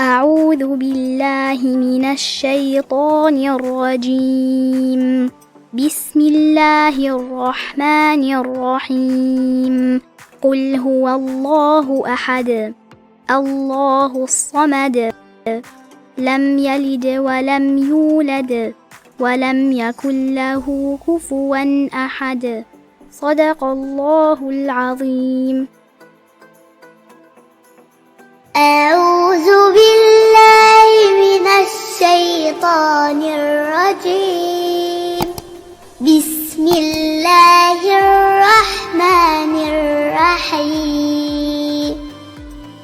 أعوذ بالله من الشيطان الرجيم. بسم الله الرحمن الرحيم. قل هو الله أحد الله الصمد لم يلد ولم يولد ولم يكن له كفوا أحد. صدق الله العظيم. أعوذ بالله من الشيطان الرجيم. بسم الله الرحمن الرحيم.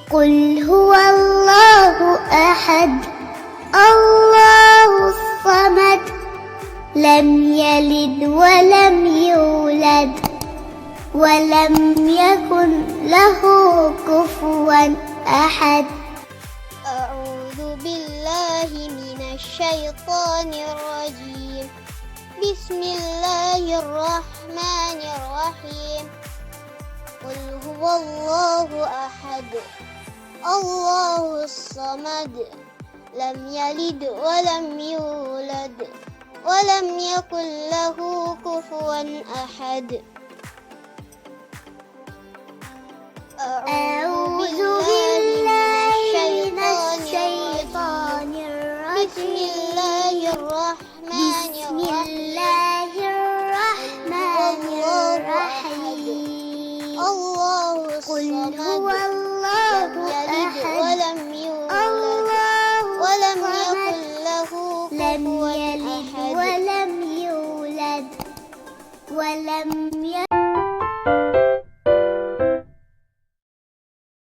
قل هو الله أحد الله الصمد لم يلد ولم يولد ولم يكن له كفوا أحد. أعوذ بالله من الشيطان الرجيم. بسم الله الرحمن الرحيم. قل هو الله أحد الله الصمد لم يلد ولم يولد ولم يكن له كفوا أحد. أعوذ بالله من الشيطان الرجيم. بسم الله الرحمن الرحيم. الله قل الصمد هو الله لم يلد أحد ولم يولد الله ولم الصمد يكن له لم كفوا يلد أحد. ولم يولد ولم يكن